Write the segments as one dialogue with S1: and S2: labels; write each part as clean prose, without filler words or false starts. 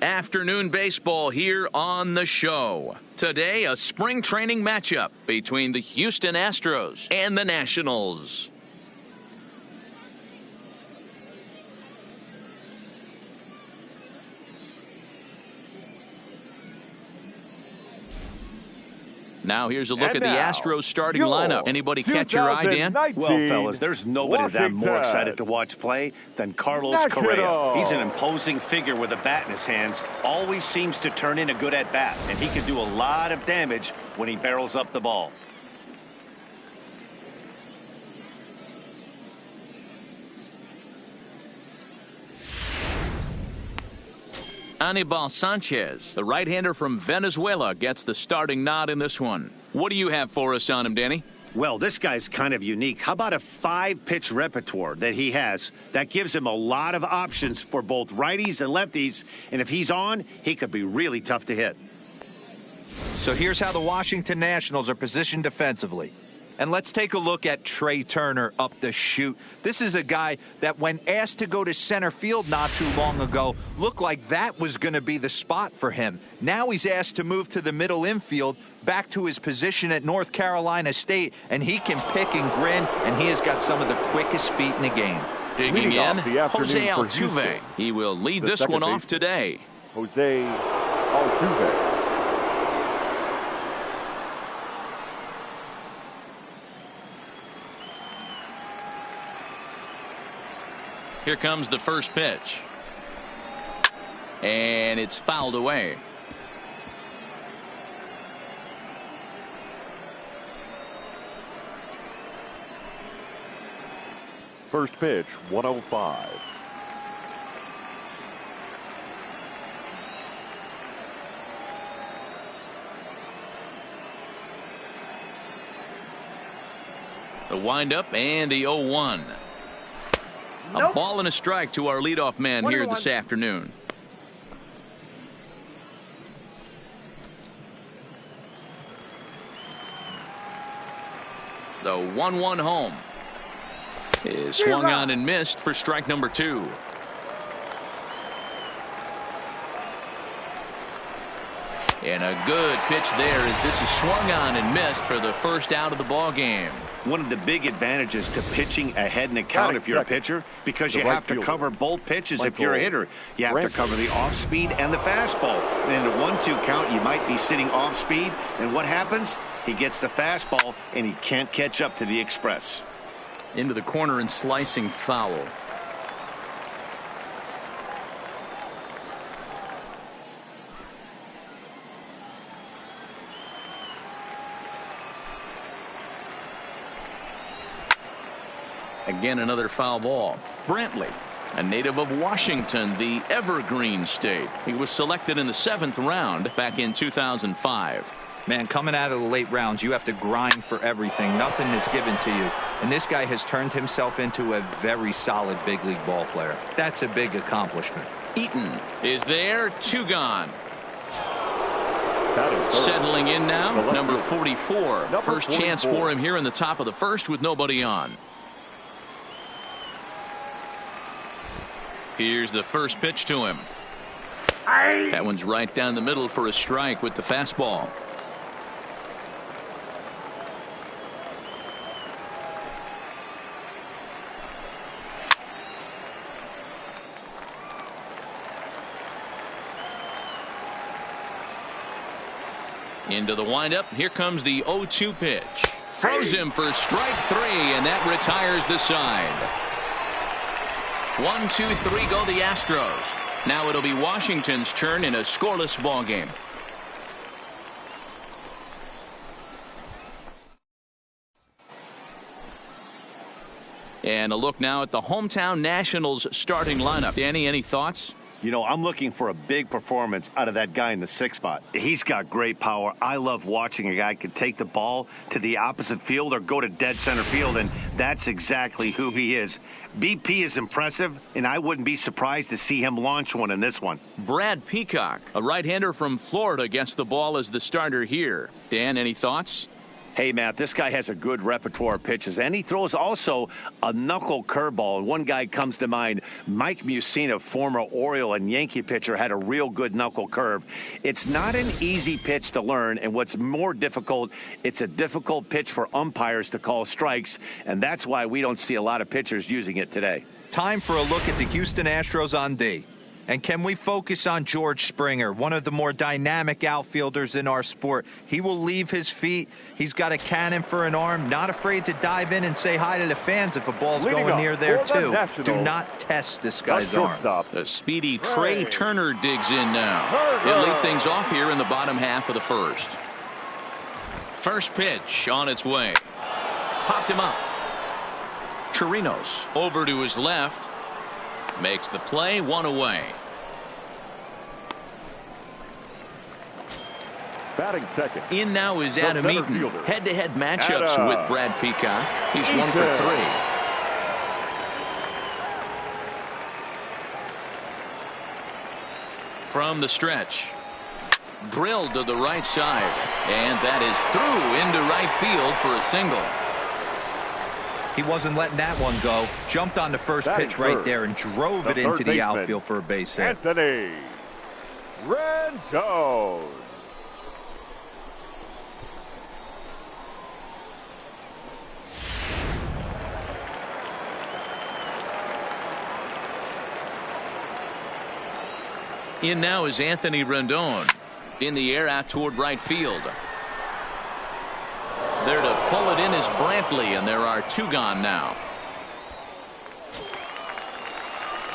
S1: Afternoon baseball here on the show. Today, a spring training matchup between the Houston Astros and the Nationals. Now here's a look at the Astros starting lineup. Anybody catch your eye, Dan?
S2: Well, fellas, there's nobody that I'm more excited to watch play than Carlos Correa. He's an imposing figure with a bat in his hands. Always seems to turn in a good at-bat, and he can do a lot of damage when he barrels up the ball.
S1: Anibal Sanchez, the right-hander from Venezuela, gets the starting nod in this one. What do you have for us on him, Danny?
S2: Well, this guy's kind of unique. How about a 5-pitch repertoire that he has? That gives him a lot of options for both righties and lefties, and if he's on, he could be really tough to hit.
S3: So here's how the Washington Nationals are positioned defensively. And let's take a look at Trey Turner up the chute. This is a guy that when asked to go to center field not too long ago, looked like that was going to be the spot for him. Now he's asked to move to the middle infield, back to his position at North Carolina State, and he can pick and grin, and he has got some of the quickest feet in the game.
S1: Digging in, Jose Altuve. He will lead this one off today.
S4: Jose Altuve.
S1: Here comes the first pitch. And it's fouled away.
S4: First pitch, 105.
S1: The windup and the 0-1. A ball and a strike to our leadoff man here this afternoon. The 1-1 home is swung on and missed for strike number 2. And a good pitch there as this is swung on and missed for the first out of the ball game.
S2: One of the big advantages to pitching ahead in the count if you're a pitcher, because you have to cover both pitches if you're a hitter. You have to cover the off speed and the fastball. And in a 1-2 count, you might be sitting off speed. And what happens? He gets the fastball and he can't catch up to the express.
S1: Into the corner and slicing foul. Again, another foul ball. Brantley, a native of Washington, the Evergreen State. He was selected in the 7th round back in 2005.
S3: Man, coming out of the late rounds, you have to grind for everything. Nothing is given to you. And this guy has turned himself into a very solid big league ball player. That's a big accomplishment.
S1: Eaton is there, 2 gone. Settling in now, number 44. First chance for him here in the top of the first with nobody on. Here's the first pitch to him. That one's right down the middle for a strike with the fastball. Into the windup. Here comes the 0-2 pitch. Throws him for strike 3, and that retires the side. 1, 2, 3 go the Astros. Now it'll be Washington's turn in a scoreless ball game. And a look now at the hometown Nationals starting lineup. Danny, any thoughts?
S2: You know, I'm looking for a big performance out of that guy in the 6th spot. He's got great power. I love watching a guy could take the ball to the opposite field or go to dead center field, and that's exactly who he is. BP is impressive, and I wouldn't be surprised to see him launch one in this one.
S1: Brad Peacock, a right-hander from Florida, gets the ball as the starter here. Dan, any thoughts?
S2: Hey, Matt, this guy has a good repertoire of pitches, and he throws also a knuckle curveball. One guy comes to mind, Mike Mussina, former Oriole and Yankee pitcher, had a real good knuckle curve. It's not an easy pitch to learn, and what's more difficult, it's a difficult pitch for umpires to call strikes, and that's why we don't see a lot of pitchers using it today.
S3: Time for a look at the Houston Astros on D. And can we focus on George Springer, one of the more dynamic outfielders in our sport? He will leave his feet. He's got a cannon for an arm, not afraid to dive in and say hi to the fans if a ball's going near there, too. Do not test this guy's arm.
S1: The speedy Trey Turner digs in now. He'll lead things off here in the bottom half of the first. First pitch on its way. Popped him up. Chirinos over to his left. Makes the play, one away.
S4: Batting second.
S1: In now is Adam Eaton. Head-to-head matchups with Brad Peacock. He's 1 for 3. From the stretch. Drilled to the right side. And that is through into right field for a single.
S3: He wasn't letting that one go. Jumped on the first pitch right there and drove it into the outfield for a base hit.
S4: Anthony Rendon.
S1: In now is Anthony Rendon. In the air out toward right field. There to pull it in is Brantley, and there are 2 gone now.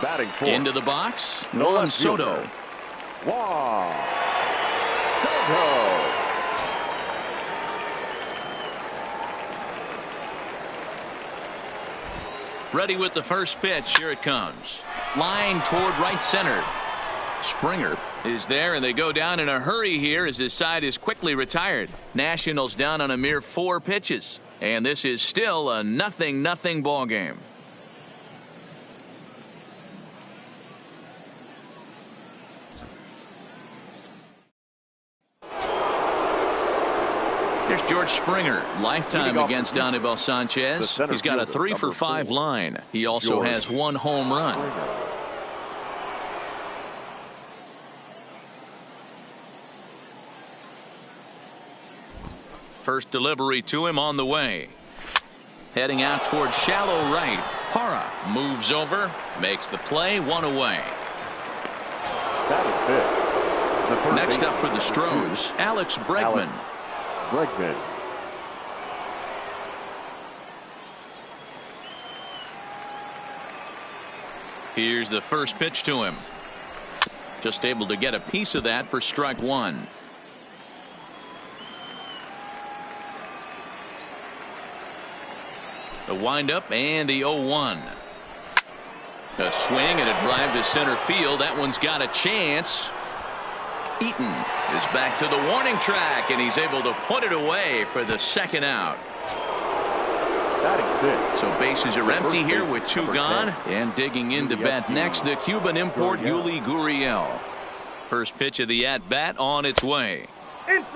S4: Batting fourth.
S1: Into the box, Juan Soto.
S4: Juan Soto.
S1: Ready with the first pitch. Here it comes. Line toward right center. Springer is there, and they go down in a hurry here as his side is quickly retired. Nationals down on a mere 4 pitches, and this is still a 0-0 ball game. Here's George Springer, lifetime against Anibal Sanchez. He's got a 3 for 5 line. He also has 1 home run. First delivery to him on the way. Heading out towards shallow right. Parra moves over, makes the play, 1 away. Next up for the Stros, Alex Bregman. Here's the first pitch to him. Just able to get a piece of that for strike 1. The windup and the 0-1. A swing and a drive to center field. That one's got a chance. Eaton is back to the warning track, and he's able to put it away for the second out. So bases are empty here with 2 gone, and digging in to bat next, the Cuban import Yuli Gurriel. First pitch of the at-bat on its way.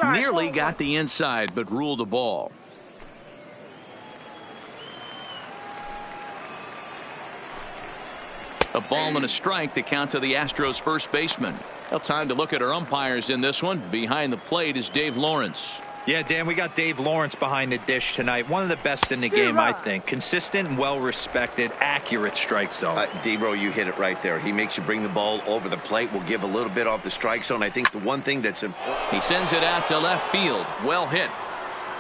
S1: Nearly got the inside, but ruled a ball. A ball and a strike to count to the Astros first baseman. Well, time to look at our umpires in this one. Behind the plate is Dave Lawrence.
S3: Yeah, Dan, we got Dave Lawrence behind the dish tonight. One of the best in the game, I think. Consistent and well-respected, accurate strike zone.
S2: D-Bro, you hit it right there. He makes you bring the ball over the plate. Will give a little bit off the strike zone. I think the one thing that's important.
S1: He sends it out to left field. Well hit.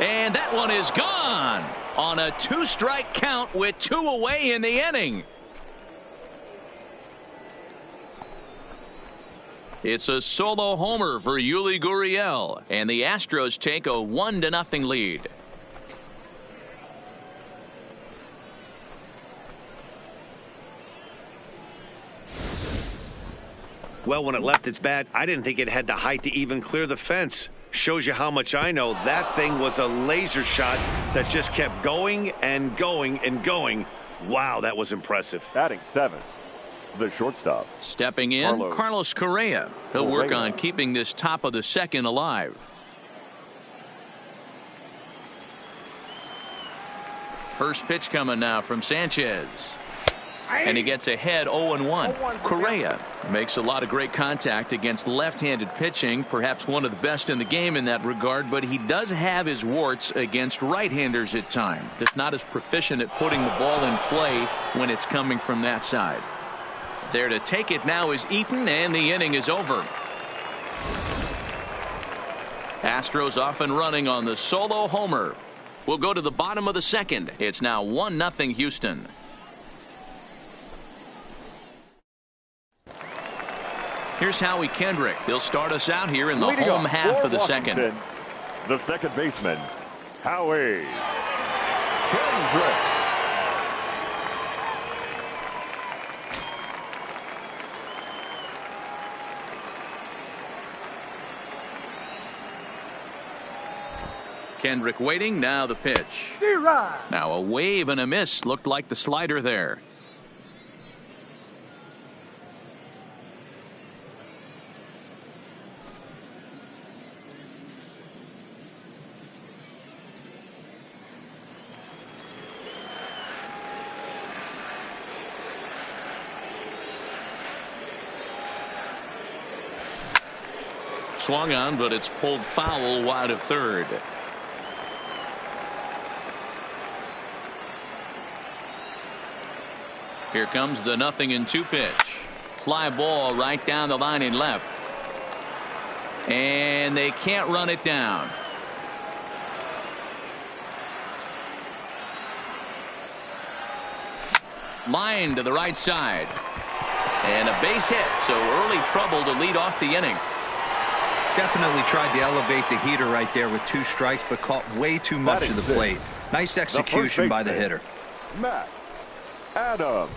S1: And that one is gone on a 2-strike count with 2 away in the inning. It's a solo homer for Yuli Gurriel, and the Astros take a 1-0 lead.
S2: Well, when it left its bat, I didn't think it had the height to even clear the fence. Shows you how much I know. That thing was a laser shot that just kept going and going and going. Wow, that was impressive.
S4: Batting 7th. The shortstop.
S1: Stepping in, Carlos Correa. He'll work on keeping this top of the second alive. First pitch coming now from Sanchez. And he gets ahead 0-1. Correa makes a lot of great contact against left-handed pitching, perhaps one of the best in the game in that regard, but he does have his warts against right-handers at times. Just not as proficient at putting the ball in play when it's coming from that side. There to take it now is Eaton, and the inning is over. Astros off and running on the solo homer. We'll go to the bottom of the second. It's now 1-0 Houston. Here's Howie Kendrick. He'll start us out here in the home half of the second.
S4: The second baseman, Howie Kendrick.
S1: Kendrick waiting. Now the pitch. Now a wave and a miss. Looked like the slider there. Swung on, but it's pulled foul wide of third. Here comes the 0-2 pitch. Fly ball right down the line in left. And they can't run it down. Line to the right side. And a base hit, so early trouble to lead off the inning.
S3: Definitely tried to elevate the heater right there with 2 strikes, but caught way too much of the plate. Nice execution by the hitter.
S4: Matt Adams.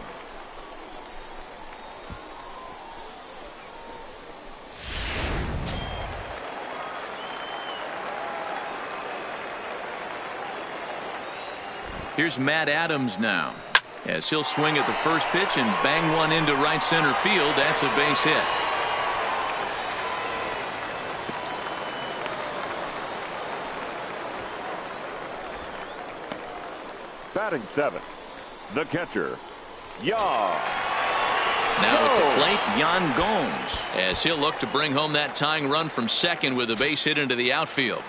S1: Here's Matt Adams now, as he'll swing at the first pitch and bang one into right center field. That's a base hit.
S4: Batting 7th, the catcher, Yan.
S1: Now at the plate, Yan Gomes, as he'll look to bring home that tying run from second with a base hit into the outfield.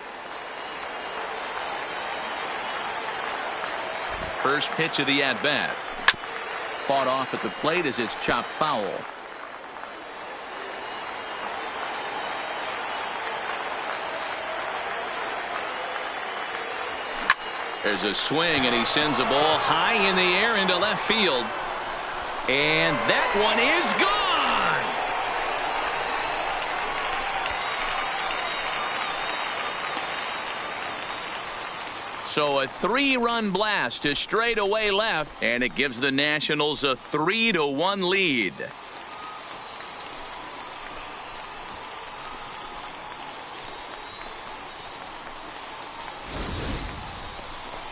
S1: First pitch of the at-bat. Fought off at the plate as it's chopped foul. There's a swing, and he sends a ball high in the air into left field. And that one is gone. So a 3-run blast to straightaway left, and it gives the Nationals a 3-1 lead.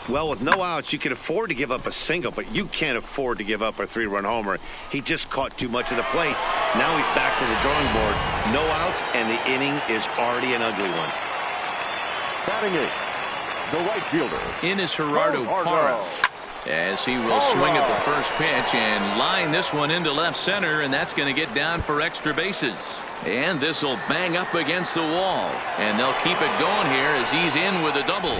S2: Well, with no outs, you can afford to give up a single, but you can't afford to give up a 3-run homer. He just caught too much of the plate. Now he's back to the drawing board. No outs, and the inning is already an ugly one.
S4: Batting 8th, the right fielder,
S1: in is Gerardo Parra, as he will swing at the first pitch and line this one into left center, and that's going to get down for extra bases. And this will bang up against the wall, and they'll keep it going here as he's in with a double.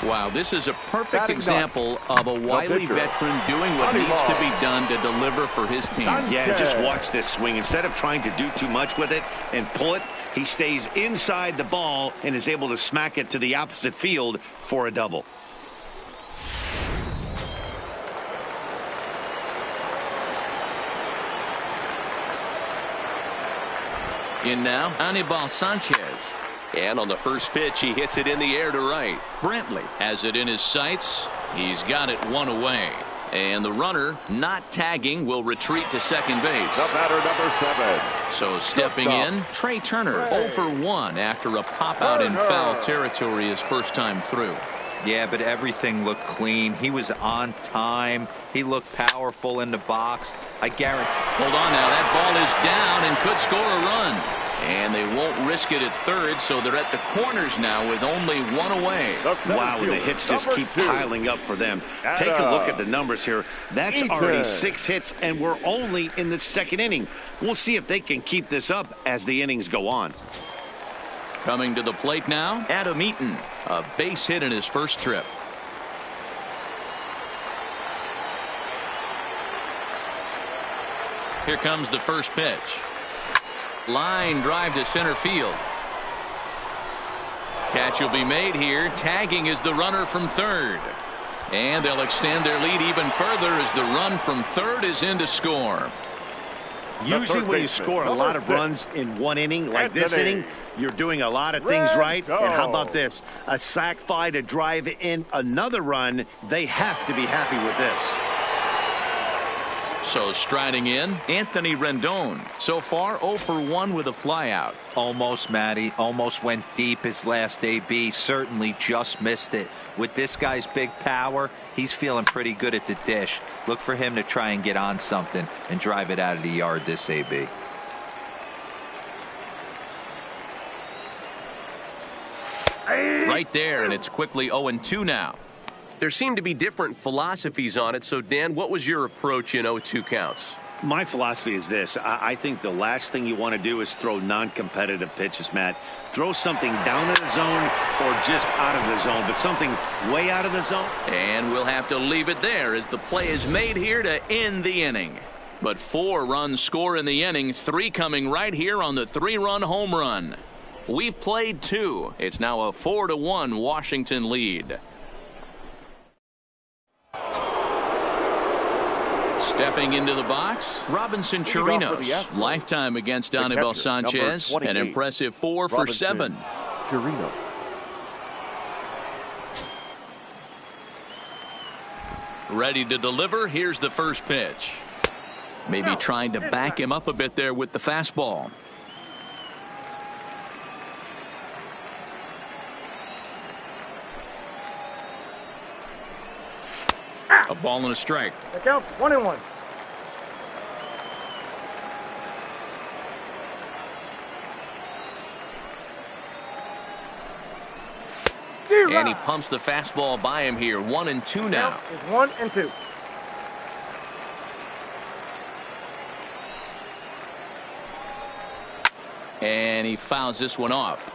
S1: Wow, this is a perfect example of a wily veteran doing what needs to be done to deliver for his team.
S2: Yeah, just watch this swing. Instead of trying to do too much with it and pull it, he stays inside the ball and is able to smack it to the opposite field for a double.
S1: In now, Anibal Sanchez. And on the first pitch, he hits it in the air to right. Brantley has it in his sights. He's got it one away. And the runner, not tagging, will retreat to second base.
S4: The batter, number 7.
S1: So stepping in, Trey Turner, 0 for 1 after a pop-out in foul territory his first time through.
S3: Yeah, but everything looked clean. He was on time. He looked powerful in the box. I guarantee.
S1: Hold on now. That ball is down and could score a run. And they won't risk it at third, so they're at the corners now with only one away.
S2: Wow, and the hits just keep piling up for them. Take a look at the numbers here. That's already 6 hits, and we're only in the second inning. We'll see if they can keep this up as the innings go on.
S1: Coming to the plate now, Adam Eaton, a base hit in his first trip. Here comes the first pitch. Line drive to center field. Catch will be made here. Tagging is the runner from third. And they'll extend their lead even further as the run from third is in to score.
S2: Usually when you score a lot of runs in one inning, like this inning, you're doing a lot of things right. And how about this? A sac fly to drive in another run. They have to be happy with this.
S1: So striding in, Anthony Rendon. So far 0 for 1 with a flyout.
S3: Almost, Matty. Almost went deep his last AB. Certainly just missed it. With this guy's big power, he's feeling pretty good at the dish. Look for him to try and get on something and drive it out of the yard this AB.
S1: Right there, and it's quickly 0-2 now.
S5: There seem to be different philosophies on it. So, Dan, what was your approach in 0-2 counts?
S2: My philosophy is this. I think the last thing you want to do is throw non-competitive pitches, Matt. Throw something down in the zone or just out of the zone, but something way out of the zone.
S1: And we'll have to leave it there as the play is made here to end the inning. But 4 runs score in the inning, 3 coming right here on the 3-run home run. We've played 2. It's now a 4-1 Washington lead. Stepping into the box, Robinson Chirinos. Lifetime against Anibal Sanchez. An impressive 4 for 7.
S4: Chirinos.
S1: Ready to deliver. Here's the first pitch. Maybe trying to back him up a bit there with the fastball. A ball and a strike.
S6: Look out, 1-1.
S1: And he pumps the fastball by him here. 1-2 now.
S6: It's 1-2.
S1: And he fouls this one off.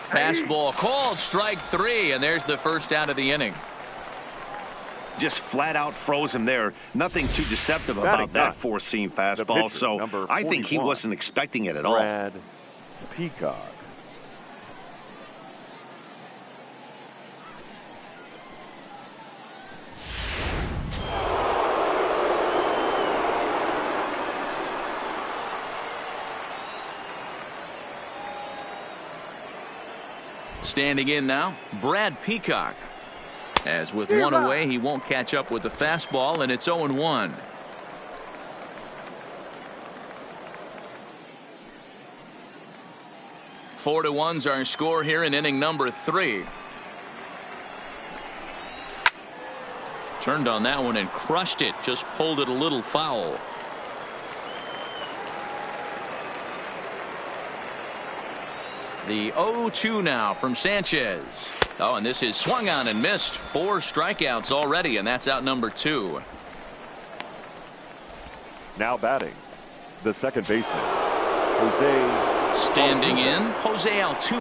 S1: Fastball called, strike 3, and there's the first out of the inning.
S2: Just flat out froze him there. Nothing too deceptive about that four-seam fastball, so I think he wasn't expecting it at all.
S4: Brad Peacock.
S1: Standing in now, Brad Peacock. As with one away, he won't catch up with the fastball, and it's 0-1. Four to 1's our score here in inning number 3. Turned on that one and crushed it. Just pulled it a little foul. The 0-2 now from Sanchez. Oh, and this is swung on and missed. 4 strikeouts already, and that's out number 2.
S4: Now batting, the second baseman, Jose.
S1: Standing in, Jose Altuve.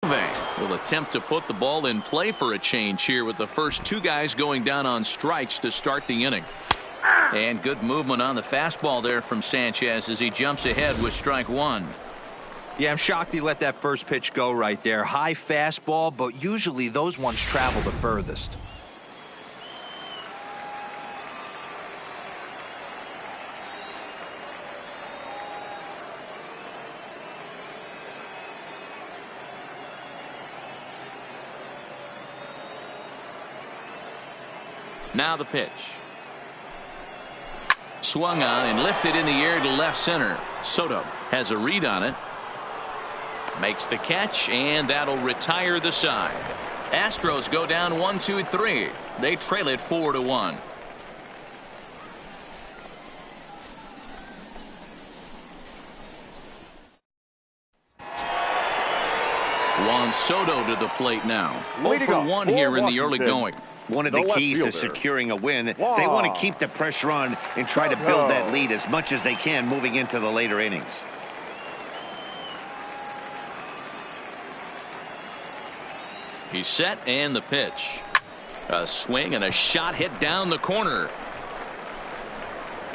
S1: Will attempt to put the ball in play for a change here with the first two guys going down on strikes to start the inning. And good movement on the fastball there from Sanchez as he jumps ahead with strike one.
S3: Yeah, I'm shocked he let that first pitch go right there. High fastball, but usually those ones travel the furthest.
S1: Now the pitch. Swung on and lifted in the air to left center. Soto has a read on it. Makes the catch, and that'll retire the side. Astros go down 1-2-3. They trail it 4-1. Juan Soto to the plate now. 0-for-1 here in the early going.
S2: One of the keys to securing a win, they want to keep the pressure on and try to build that lead as much as they can moving into the later innings.
S1: He's set, and the pitch. A swing and a shot hit down the corner.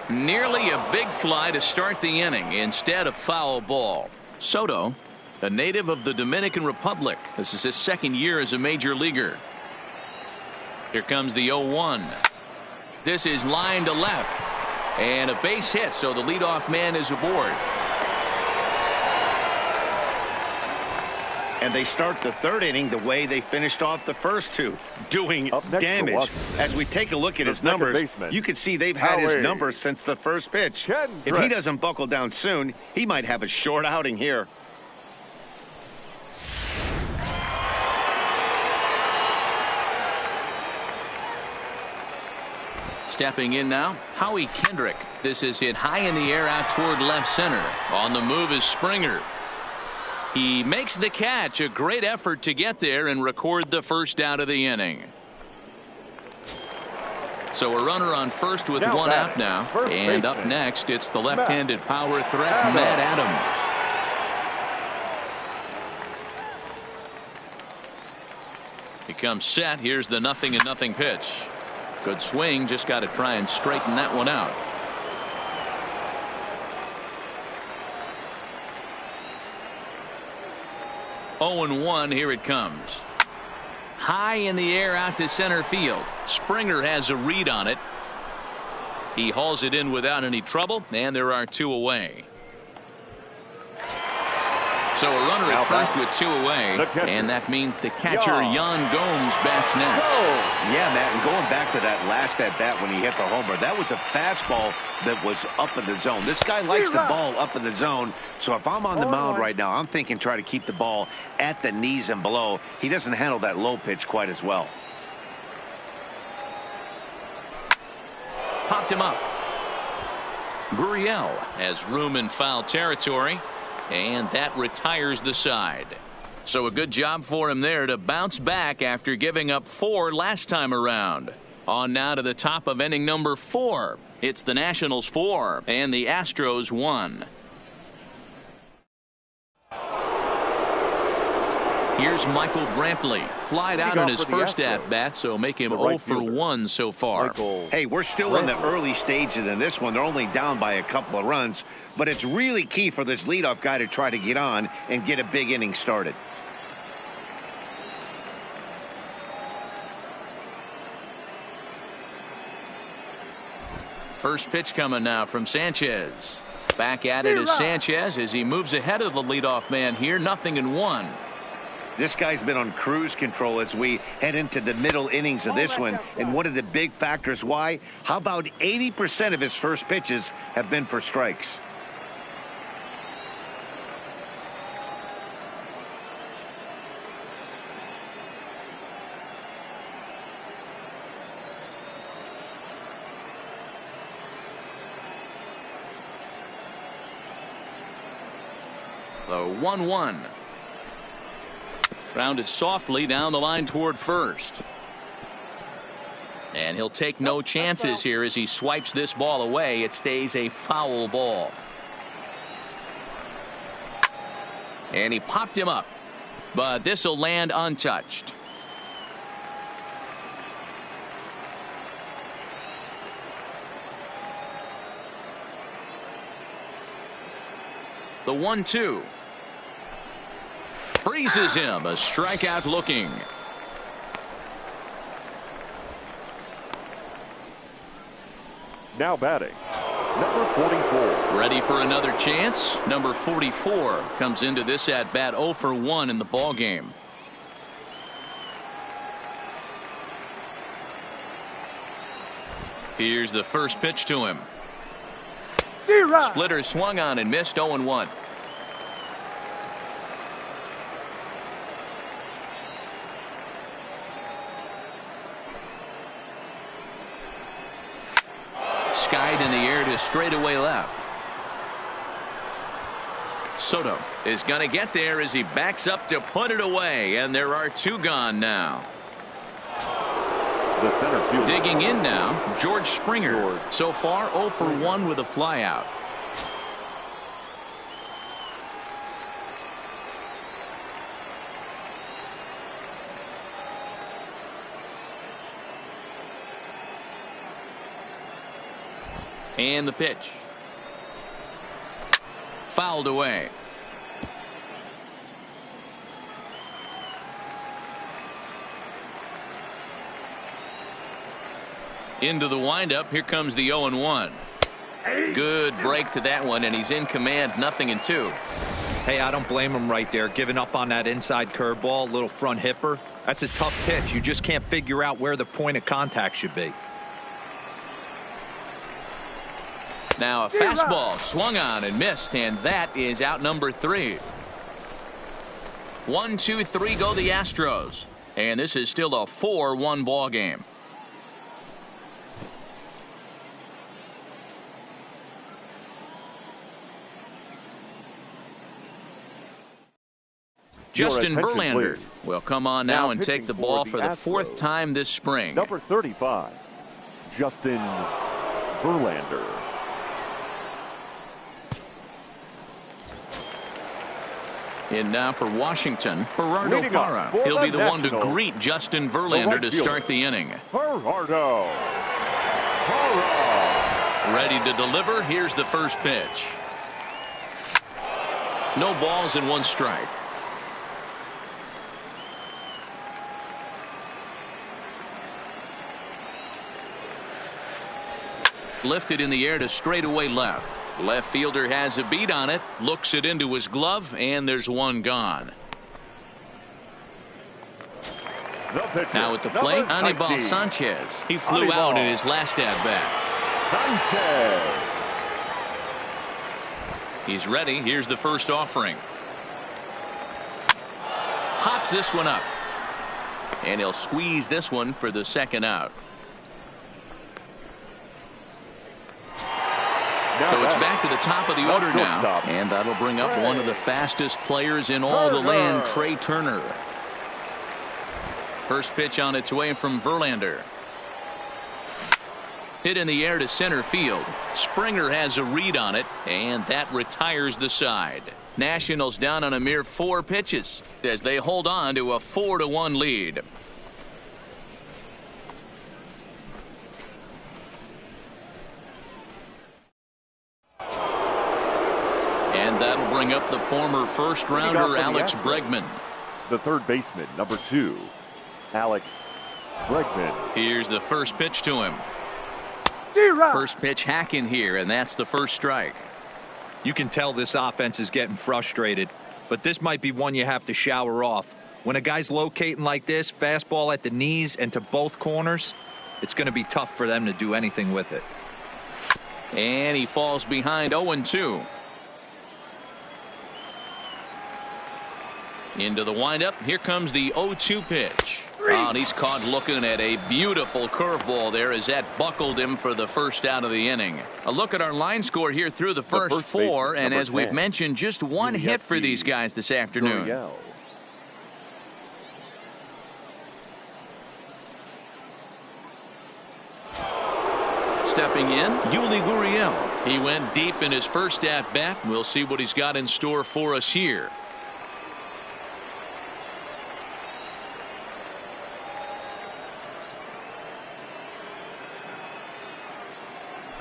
S1: Nearly a big fly to start the inning instead of foul ball. Soto, a native of the Dominican Republic. This is his second year as a major leaguer. Here comes the 0-1. This is line to left. And a base hit, so the leadoff man is aboard.
S2: And they start the third inning the way they finished off the first two, doing damage. As we take a look at his numbers, you can see they've had his numbers since the first pitch. If he doesn't buckle down soon, he might have a short outing here.
S1: Stepping in now, Howie Kendrick. This is hit high in the air out toward left center. On the move is Springer. He makes the catch. A great effort to get there and record the first out of the inning. So a runner on first with one out now. And up next, it's the left-handed power threat, Matt Adams. He comes set. Here's the 0-0 pitch. Good swing, just got to try and straighten that one out. Oh, 0-1, here it comes. High in the air out to center field. Springer has a read on it. He hauls it in without any trouble, and there are two away. So a runner at first with two away, and that means the catcher, Yan Gomes, bats next.
S2: Yeah, Matt, and going back to that last at-bat when he hit the homer, that was a fastball that was up in the zone. This guy likes the ball up in the zone, so if I'm on the mound right now, I'm thinking try to keep the ball at the knees and below. He doesn't handle that low pitch quite as well.
S1: Popped him up. Gurriel has room in foul territory. And that retires the side. So a good job for him there to bounce back after giving up 4 last time around. On now to the top of inning number 4. It's the Nationals 4 and the Astros 1. Here's Michael Brantley. Flied out in his first at-bat, so make him 0-for-1 so far.
S2: Hey, we're still in the early stages in this one. They're only down by a couple of runs, but it's really key for this leadoff guy to try to get on and get a big inning started.
S1: First pitch coming now from Sanchez. Back at it is Sanchez as he moves ahead of the leadoff man here. 0-1.
S2: This guy's been on cruise control as we head into the middle innings of this one. And one of the big factors why, how about 80% of his first pitches have been for strikes?
S1: The 1-1. Grounded softly down the line toward first. And he'll take no chances here as he swipes this ball away. It stays a foul ball. And he popped him up. but this will land untouched. The 1-2. Freezes him. A strikeout looking.
S4: Now batting, number 44.
S1: Ready for another chance. Number 44 comes into this at bat 0 for 1 in the ball game. Here's the first pitch to him. Splitter swung on and missed. 0-1. Skied in the air to straightaway left. Soto is going to get there as he backs up to put it away, and there are 2 gone now.
S4: The center fielder.
S1: Digging in now, George Springer. So far 0 for 1 with a flyout. And the pitch. Fouled away. Into the windup. Here comes the 0-1. Good break to that one, and he's in command. 0-2.
S3: Hey, I don't blame him right there. Giving up on that inside curveball, little front hipper. That's a tough pitch. You just can't figure out where the point of contact should be.
S1: Now a fastball swung on and missed, and that is out number 3. 1, 2, 3 go the Astros, and this is still a 4-1 ball game. Justin Verlander will come on now and take the ball for the 4th time this spring.
S4: Number 35, Justin Verlander.
S1: In now for Washington, Gerardo Parra. He'll be the one to greet Justin Verlander to start the inning.
S4: Gerardo Parra.
S1: Ready to deliver. Here's the first pitch. No balls and 1 strike. Lifted in the air to straightaway left. Left fielder has a beat on it, looks it into his glove, and there's 1 gone. Now at the plate, Anibal Sanchez. He flew out in his last at-bat. He's ready. Here's the first offering. Hops this one up. And he'll squeeze this one for the 2nd out. So it's back to the top of the order now, and that'll bring up one of the fastest players in all the land, Trey Turner. First pitch on its way from Verlander. Hit in the air to center field. Springer has a read on it, and that retires the side. Nationals down on a mere 4 pitches as they hold on to a 4-1 lead. And that'll bring up the former first-rounder Alex Bregman.
S4: The third baseman, number 2, Alex Bregman.
S1: Here's the first pitch to him. First pitch hacking here, and that's the first strike.
S3: You can tell this offense is getting frustrated, but this might be one you have to shower off. When a guy's locating like this, fastball at the knees and to both corners, it's going to be tough for them to do anything with it.
S1: And he falls behind 0-2. Into the windup. Here comes the 0-2 pitch. Oh, and he's caught looking at a beautiful curveball there as that buckled him for the first out of the inning. A look at our line score here through the first 4, and as we've mentioned, just 1 hit for these guys this afternoon. Stepping in, Yuli Gurriel. He went deep in his first at-bat. We'll see what he's got in store for us here.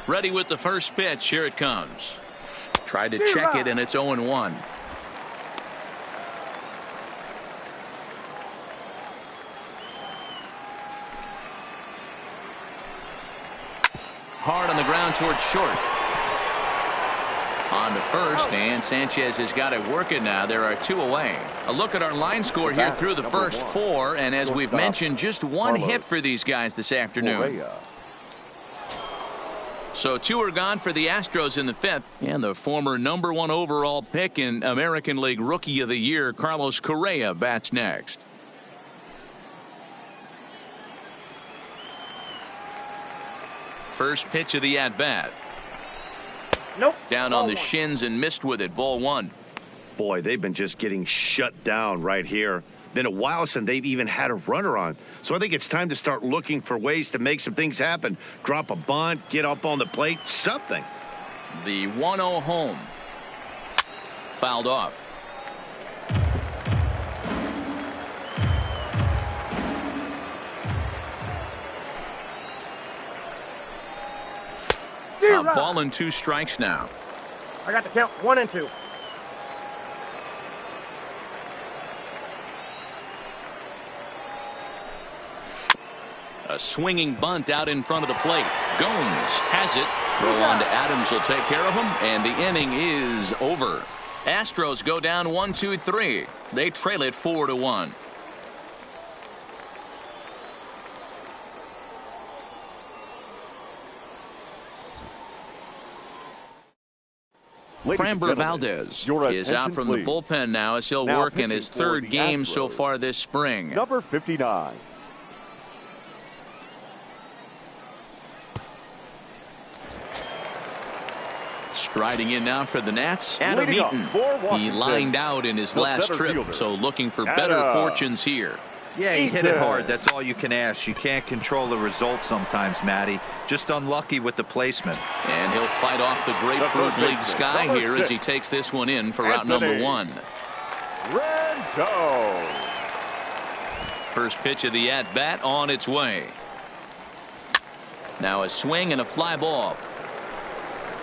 S1: Ready with the first pitch. Here it comes. Tried to check it, and it's 0-1. Hard on the ground towards short. On to first, and Sanchez has got it working now. There are 2 away. A look at our line score here through the first 4, and as we've mentioned, just 1 hit for these guys this afternoon. So 2 are gone for the Astros in the 5th, and the former #1 overall pick in American League Rookie of the Year, Carlos Correa, bats next. First pitch of the at-bat.
S6: Nope.
S1: Down on the shins and missed with it. Ball 1.
S2: Boy, they've been just getting shut down right here. Been a while since they've even had a runner on. So I think it's time to start looking for ways to make some things happen. Drop a bunt, get up on the plate, something.
S1: The 1-0 home. Fouled off. A ball and 2 strikes now.
S6: I got the count 1 and 2.
S1: A swinging bunt out in front of the plate. Gomes has it. Throw on to Adams will take care of him, and the inning is over. Astros go down 1-2-3. They trail it 4-1. Framber Valdez is out from the bullpen now as he'll work in his 3rd game so far this spring.
S4: Number 59.
S1: Striding in now for the Nats, Adam Eaton. He lined out in his last trip, so looking for better fortunes here.
S3: Yeah, he hit it hard. That's all you can ask. You can't control the result sometimes, Matty. Just unlucky with the placement.
S1: And he'll fight off the Grapefruit League sky here as he takes this one in for route number 1. First pitch of the at-bat on its way. Now a swing and a fly ball.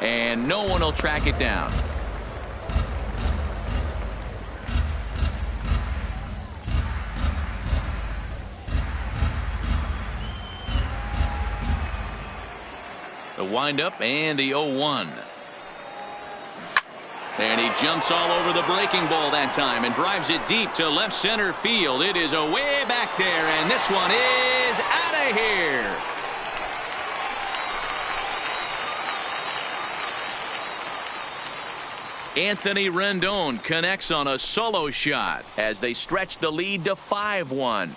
S1: And no one will track it down. The windup and the 0-1. And he jumps all over the breaking ball that time and drives it deep to left center field. It is away back there, and this one is out of here. Anthony Rendon connects on a solo shot as they stretch the lead to 5-1.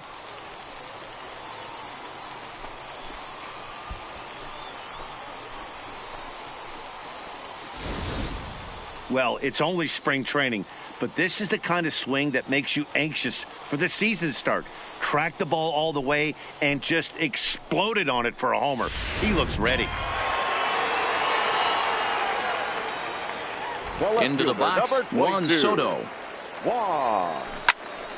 S2: Well, it's only spring training, but this is the kind of swing that makes you anxious for the season to start. Track the ball all the way and just exploded on it for a homer. He looks ready.
S1: Into the box, Juan Soto.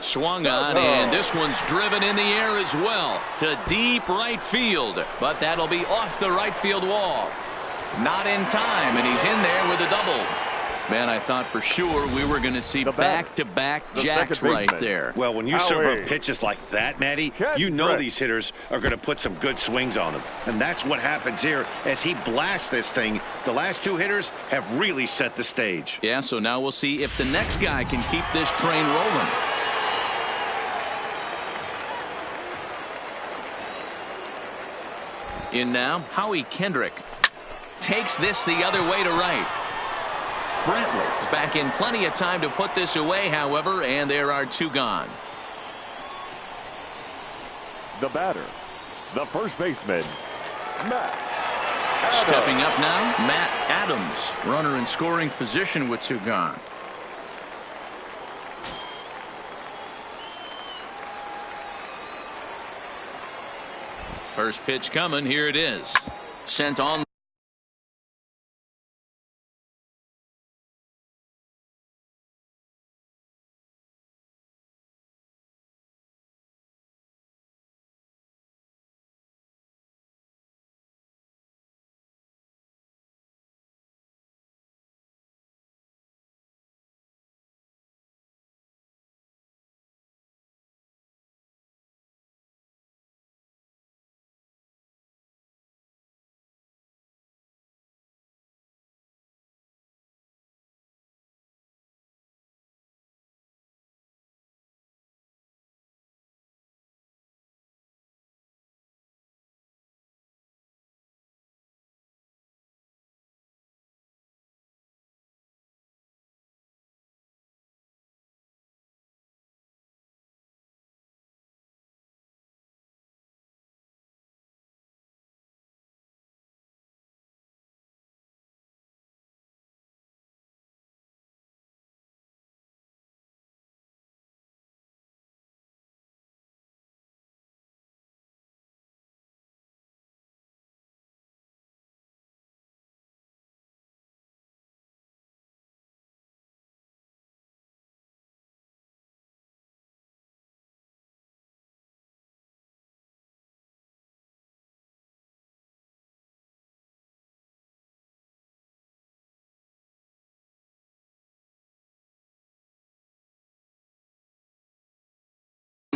S1: Swung on, and this one's driven in the air as well to deep right field, but that'll be off the right field wall. Not in time, and he's in there with a double. Man, I thought for sure we were going to see back-to-back jacks right there.
S2: Well, when you serve up pitches like that, Matty, you know these hitters are going to put some good swings on them. And that's what happens here as he blasts this thing. The last 2 hitters have really set the stage.
S1: Yeah, so now we'll see if the next guy can keep this train rolling. In now, Howie Kendrick takes this the other way to right. Brantley is back in plenty of time to put this away, however, and there are 2 gone.
S4: The batter, the first baseman, Matt Adams.
S1: Stepping up now, Matt Adams, runner in scoring position with 2 gone. First pitch coming, here it is. Sent on.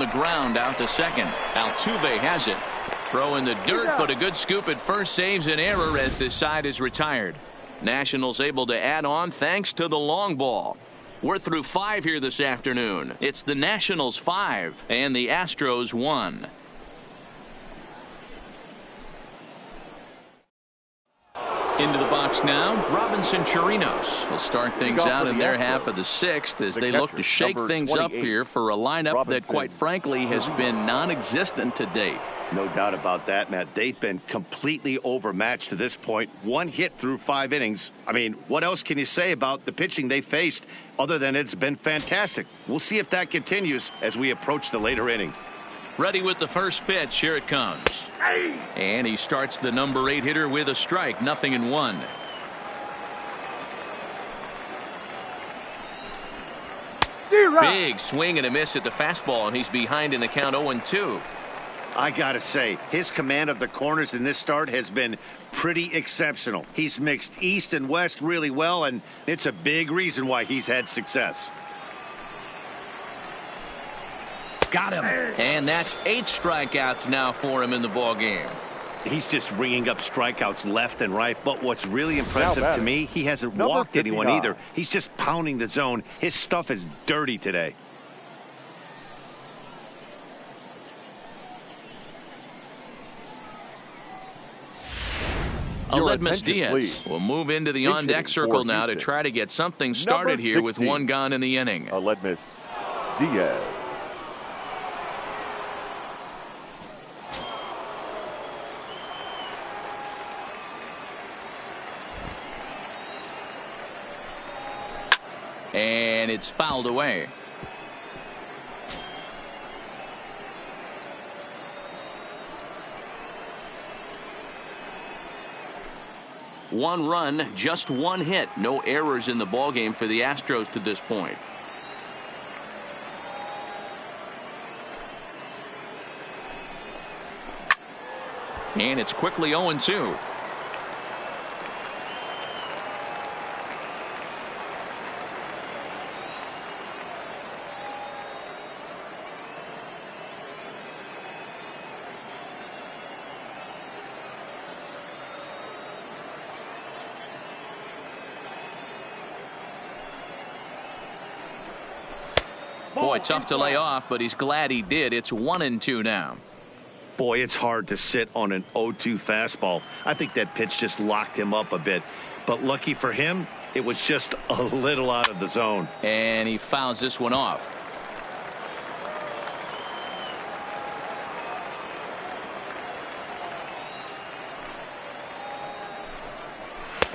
S1: the ground out to second. Altuve has it. Throw in the dirt, but a good scoop at first saves an error as this side is retired. Nationals able to add on thanks to the long ball. We're through 5 here this afternoon. It's the Nationals 5 and the Astros 1. Into the box now, Robinson Chirinos will start things out in their half of the 6th as they look to shake things up here for a lineup that, quite frankly, has been non-existent to date.
S2: No doubt about that, Matt. They've been completely overmatched to this point. 1 hit through 5 innings. I mean, what else can you say about the pitching they faced other than it's been fantastic? We'll see if that continues as we approach the later inning.
S1: Ready with the first pitch. Here it comes. And he starts the number 8 hitter with a strike. 0-1. Big swing and a miss at the fastball, and he's behind in the count 0-2.
S2: I gotta say, his command of the corners in this start has been pretty exceptional. He's mixed east and west really well, and it's a big reason why he's had success.
S1: Got him. And that's 8 strikeouts now for him in the ball game.
S2: He's just ringing up strikeouts left and right. But what's really impressive to me, he hasn't walked anyone either. He's just pounding the zone. His stuff is dirty today.
S1: Aledmus Diaz will move into the on-deck circle now to try to get something started here with 1 gone in the inning.
S4: Aledmus Diaz.
S1: And it's fouled away. One run, just 1 hit. No errors in the ballgame for the Astros to this point. And it's quickly 0-2. Boy, tough to lay off, but he's glad he did. It's 1-2 now.
S2: Boy, it's hard to sit on an 0-2 fastball. I think that pitch just locked him up a bit. But lucky for him, it was just a little out of the zone.
S1: And he fouls this one off.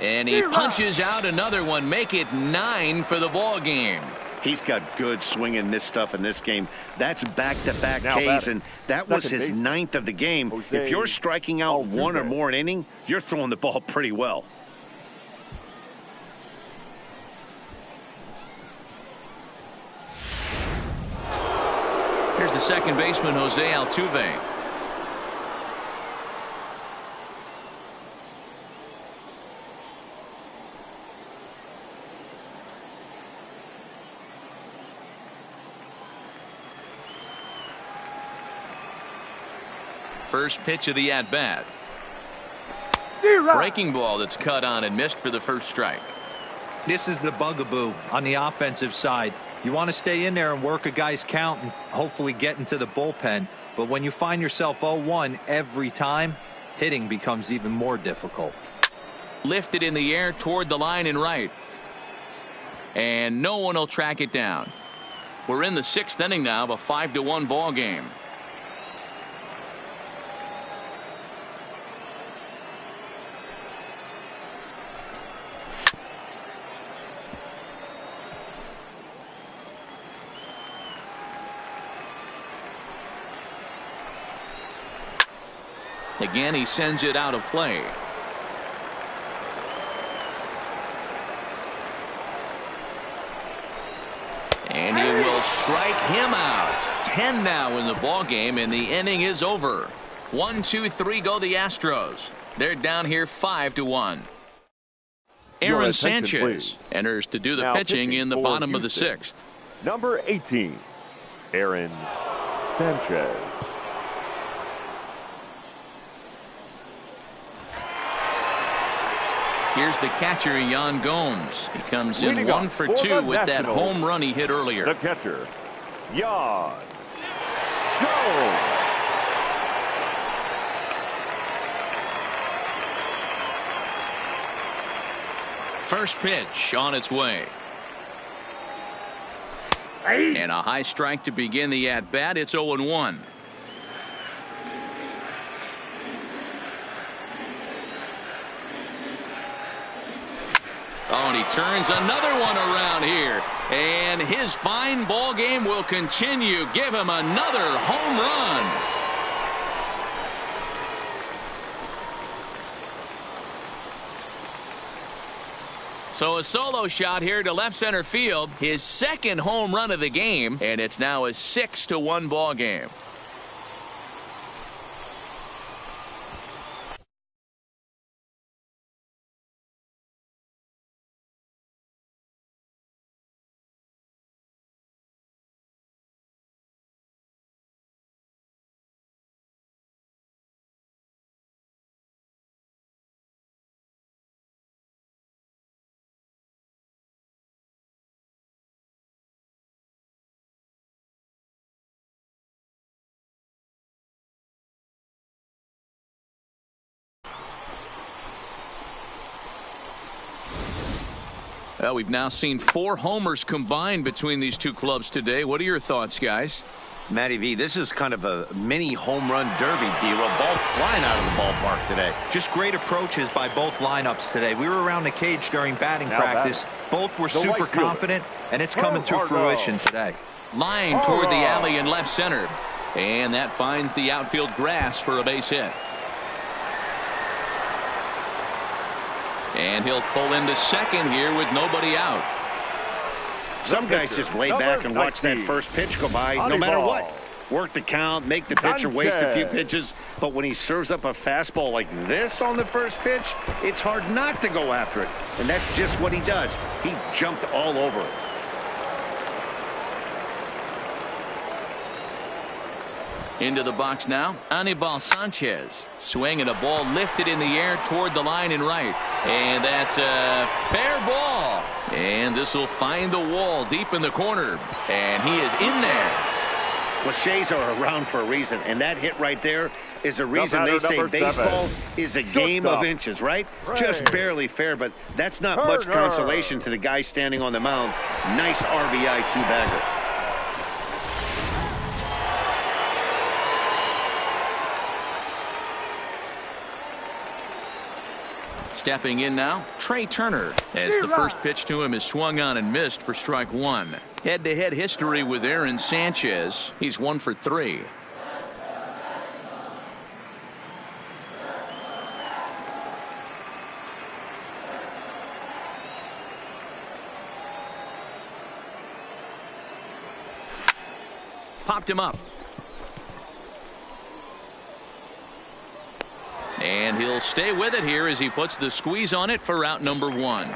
S1: And he punches out another one. Make it 9 for the ball game.
S2: He's got good swing and miss stuff in this game. That's back-to-back Ks, and that was his 9th of the game. If you're striking out 1 or more an inning, you're throwing the ball pretty well.
S1: Here's the second baseman, Jose Altuve. First pitch of the at-bat. Breaking ball that's cut on and missed for the first strike.
S3: This is the bugaboo on the offensive side. You want to stay in there and work a guy's count and hopefully get into the bullpen. But when you find yourself 0-1 every time, hitting becomes even more difficult.
S1: Lifted in the air toward the line and right. And no one will track it down. We're in the 6th inning now of a 5-1 ball game. Again, he sends it out of play. And he will strike him out. 10 now in the ball game, and the inning is over. 1, 2, 3 go the Astros. They're down here 5-1. Aaron Sanchez enters to do the pitching in the bottom of the 6th.
S4: Number 18, Aaron Sanchez.
S1: Here's the catcher, Yan Gomes. He comes in
S4: Leading
S1: 1
S4: up
S1: for
S4: for
S1: 2
S4: the
S1: with that
S4: Nationals,
S1: home run he hit earlier.
S4: The catcher, Yan Gomes.
S1: First pitch on its way. And a high strike to begin the at-bat. It's 0-1. Oh, and he turns another one around here. And his fine ball game will continue. Give him another home run. So a solo shot here to left center field. His second home run of the game. And it's now a 6-1 ball game. Well, we've now seen 4 homers combined between these two clubs today. What are your thoughts, guys?
S2: Matty V, this is kind of a mini home run derby, D-Roll. Ball flying out of the ballpark today.
S3: Just great approaches by both lineups today. We were around the cage during batting
S4: Now
S3: practice. Both were
S4: the
S3: super
S4: right fielder,
S3: confident, and it's coming to
S4: Hargrove.
S3: fruition today.
S1: Line toward the alley in left center. And that finds the outfield grass for a base hit. And he'll pull into second here with nobody out.
S2: Some guys just lay back and watch that first pitch go by no matter what. Work the count, make the pitcher waste a few pitches. But when he serves up a fastball like this on the first pitch, it's hard not to go after it. And that's just what he does. He jumped all over it.
S1: Into the box now, Anibal Sanchez. Swinging a ball lifted in the air toward the line and right. And that's a fair ball. And this will find the wall deep in the corner. And he is in there.
S2: Cliches are around for a reason, and that hit right there is a reason they say baseball is a game of inches, right? Just barely fair, but that's not much consolation to the guy standing on the mound. Nice RBI two-bagger.
S1: Stepping in now, Trey Turner, as the first pitch to him is swung on and missed for strike 1. Head-to-head history with Aaron Sanchez. He's 1 for 3. Popped him up. And he'll stay with it here as he puts the squeeze on it for out number 1.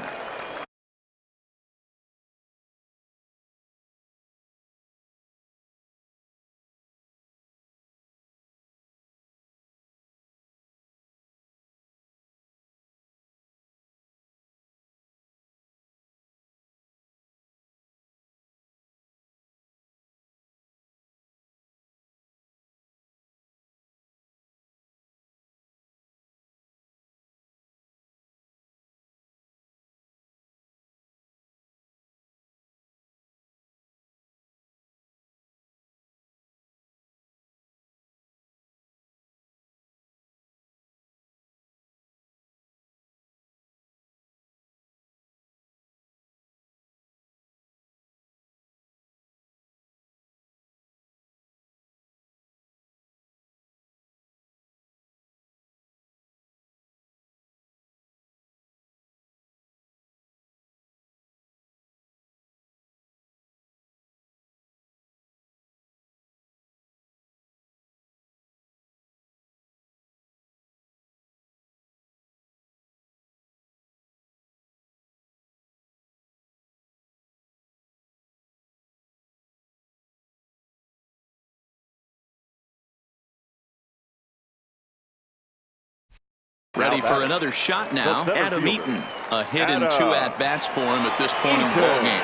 S1: Ready for another shot now. Adam Eaton. A hit and 2 at-bats for him at this point in the ballgame.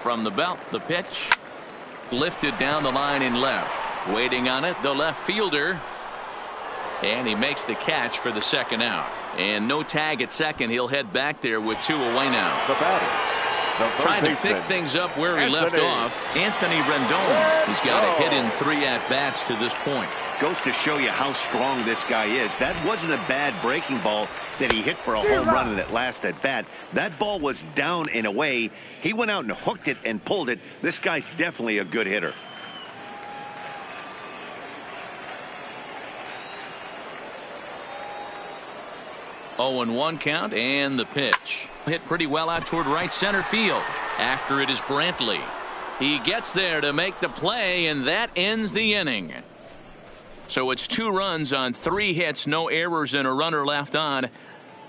S1: From the belt, the pitch. Lifted down the line in left. Waiting on it, the left fielder. And he makes the catch for the second out. And no tag at second. He'll head back there with 2 away now.
S4: The batter,
S1: trying to pick things up where he left off. Anthony Rendon. He's got a hit in 3 at-bats to this point.
S2: Goes to show you how strong this guy is. That wasn't a bad breaking ball that he hit for a home run in that last at-bat. That ball was down and away. He went out and hooked it and pulled it. This guy's definitely a good hitter.
S1: Oh, and 1 count, and the pitch. Hit pretty well out toward right center field. After it is Brantley. He gets there to make the play, and that ends the inning. So it's 2 runs on 3 hits, no errors, and a runner left on.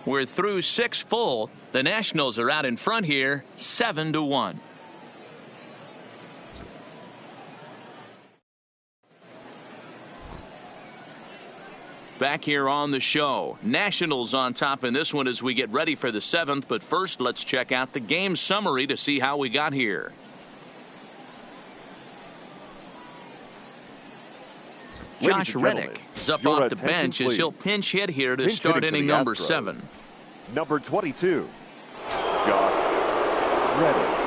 S1: We're through 6 full. The Nationals are out in front here, 7-1. Back here on the show. Nationals on top in this one as we get ready for the 7th. But first, let's check out the game summary to see how we got here. Josh Reddick is up off the bench as he'll pinch hit here to start inning number 7.
S4: Number 22, Josh Reddick.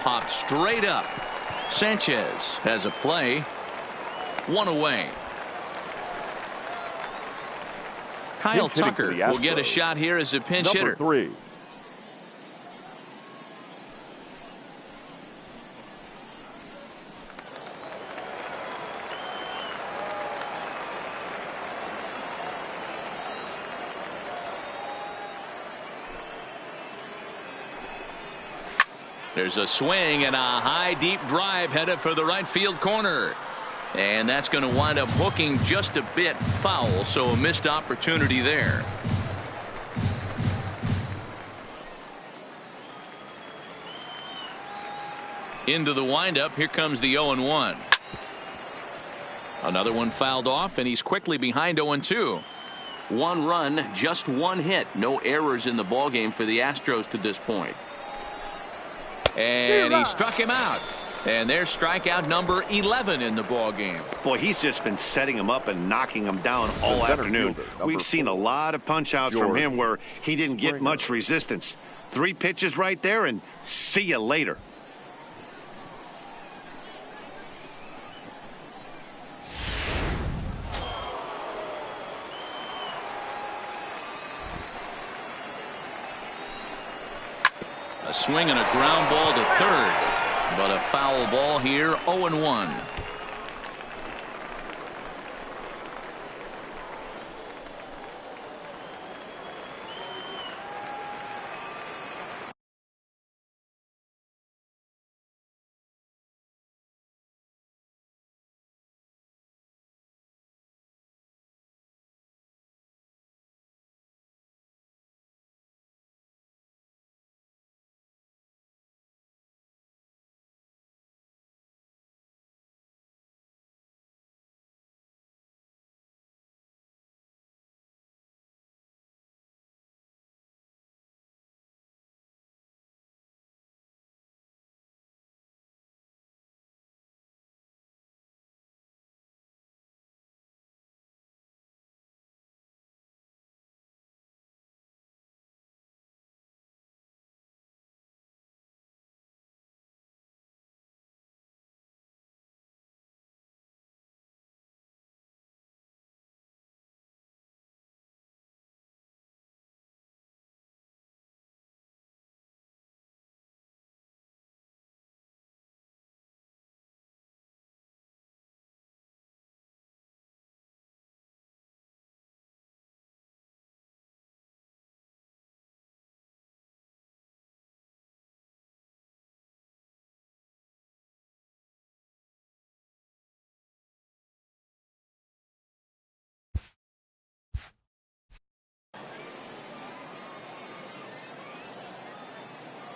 S1: Popped straight up. Sanchez has a play. 1 away. Kyle Tucker will get a shot here as a pinch hitter.
S4: Number 3.
S1: There's a swing and a high deep drive headed for the right field corner. And that's going to wind up hooking just a bit foul, so a missed opportunity there. Into the windup. Here comes the 0-1. Another one fouled off, and he's quickly behind 0-2. 1 run, just 1 hit. No errors in the ballgame for the Astros to this point. And he struck him out. And there's strikeout number 11 in the ball game.
S2: Boy, he's just been setting him up and knocking him down all afternoon. We've seen a lot of punch outs from him where he didn't get much resistance. 3 pitches right there, and see you later.
S1: A swing and a ground ball to third. But a foul ball here, 0-1.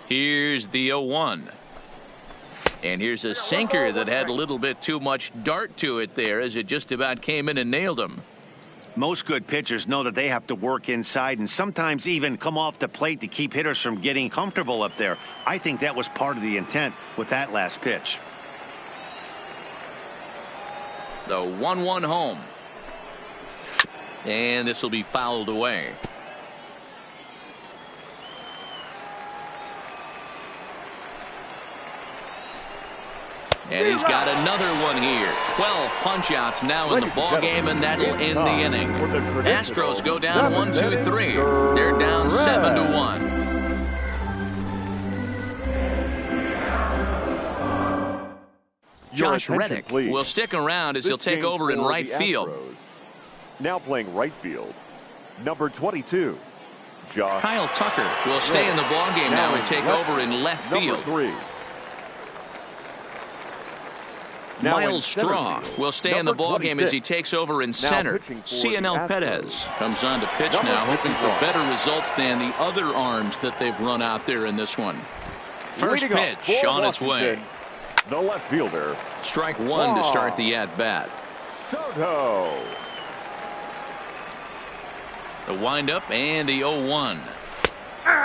S1: Here's the 0-1. And here's a sinker that had a little bit too much dart to it there as it just about came in and nailed him.
S2: Most good pitchers know that they have to work inside and sometimes even come off the plate to keep hitters from getting comfortable up there. I think that was part of the intent with that last pitch.
S1: The 1-1 home. And this will be fouled away. And he's got another one here. 12 punch-outs now in the ball game, and that'll end the inning. Astros go down 1-2-3. They're down 7-1. Josh Reddick will stick around as he'll take over in right field.
S4: Now playing right field, number 22, Josh.
S1: Kyle Tucker will stay in the ball game now and take over in left field. Miles Straw will stay in the ball game as he takes over in center. Cianel Perez comes on to pitch now, hoping for better results than the other arms that they've run out there in this one. First pitch on its way.
S4: The left fielder.
S1: Strike one to start the at-bat.
S4: Soto.
S1: The windup and the 0-1.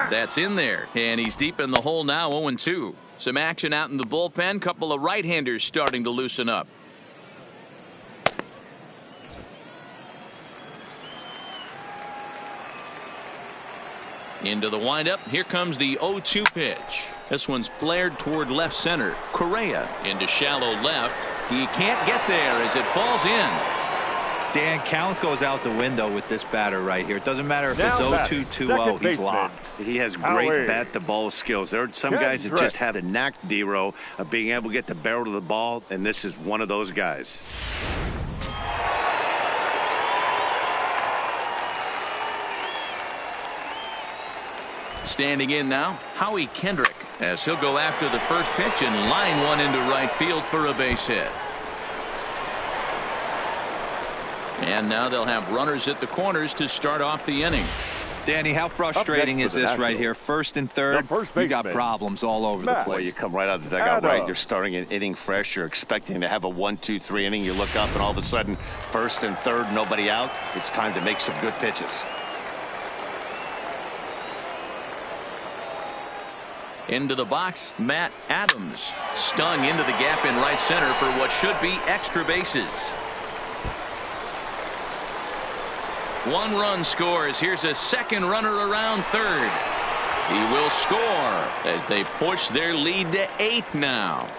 S1: That's in there, and he's deep in the hole now, 0-2. Some action out in the bullpen. Couple of right-handers starting to loosen up. Into the windup. Here comes the 0-2 pitch. This one's flared toward left center. Correa into shallow left. He can't get there as it falls in.
S3: Dan, count goes out the window with this batter right here. It doesn't matter if it's 0-2, 2-0. He's locked.
S2: He has great bat-to-ball skills. There are some guys that just have a knack, D-Row, of being able to get the barrel of the ball, and this is one of those guys.
S1: Standing in now, Howie Kendrick, as he'll go after the first pitch and line one into right field for a base hit. And now they'll have runners at the corners to start off the inning.
S3: Danny, how frustrating is this right here? First and third, you got problems all over the place.
S2: Well, you come right out of the dugout, right? You're starting an inning fresh. You're expecting to have a 1-2-3 inning. You look up, and all of a sudden, first and third, nobody out. It's time to make some good pitches.
S1: Into the box, Matt Adams. Stung into the gap in right center for what should be extra bases. One run scores. Here's a second runner around third. He will score as they push their lead to 8 now.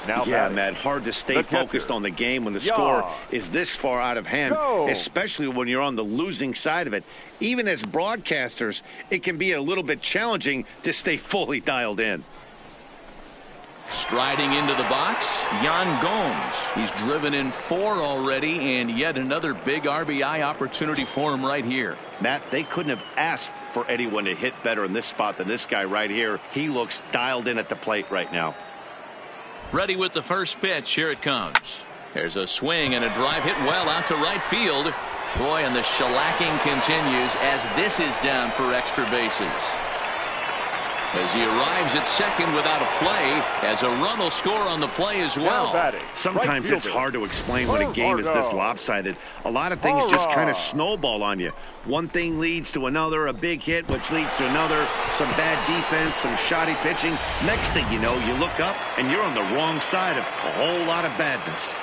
S2: Yeah, Matt, hard to stay focused on the game when the score is this far out of hand, especially when you're on the losing side of it. Even as broadcasters, it can be a little bit challenging to stay fully dialed in.
S1: Striding into the box, Yan Gomes. He's driven in 4 already, and yet another big RBI opportunity for him right here.
S2: Matt, they couldn't have asked for anyone to hit better in this spot than this guy right here. He looks dialed in at the plate right now.
S1: Ready with the first pitch. Here it comes. There's a swing and a drive hit well out to right field. Boy, and the shellacking continues as this is down for extra bases. As he arrives at second without a play, as a run will score on the play as well.
S2: Sometimes it's hard to explain when a game is this lopsided. A lot of things just kind of snowball on you. One thing leads to another, a big hit, which leads to another, some bad defense, some shoddy pitching. Next thing you know, you look up and you're on the wrong side of a whole lot of badness.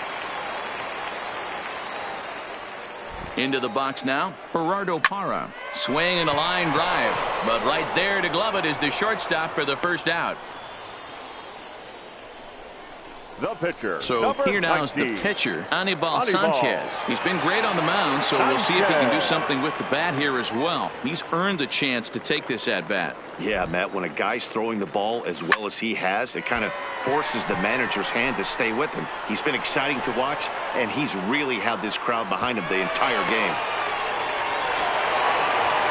S1: Into the box now, Gerardo Parra. Swing and a line drive. But right there to glove it is the shortstop for the first out.
S4: The pitcher.
S1: So here now is the pitcher, Anibal Sanchez. He's been great on the mound, so we'll see if he can do something with the bat here as well. He's earned the chance to take this at-bat.
S2: Yeah, Matt, when a guy's throwing the ball as well as he has, it kind of forces the manager's hand to stay with him. He's been exciting to watch, and he's really had this crowd behind him the entire game.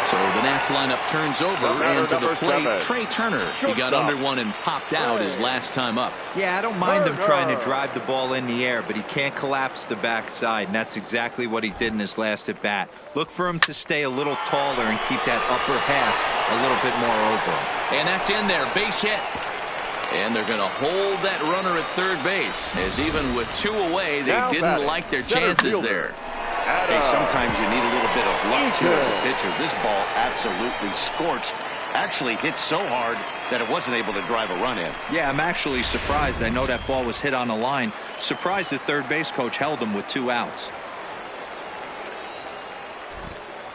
S1: So the Nats lineup turns over, and to the plate,
S4: 7.
S1: Trey Turner. He got under one and popped out his last time up.
S3: Yeah, I don't mind him trying to drive the ball in the air, but he can't collapse the backside, and that's exactly what he did in his last at bat. Look for him to stay a little taller and keep that upper half a little bit more over him.
S1: And that's in there, base hit. And they're going to hold that runner at third base, as even with 2 away, they didn't like their chances there.
S2: Hey, sometimes you need a little bit of luck too as a pitcher. This ball absolutely scorched. Actually hit so hard that it wasn't able to drive a run in.
S3: Yeah, I'm actually surprised. I know that ball was hit on the line. Surprised the third base coach held him with 2 outs.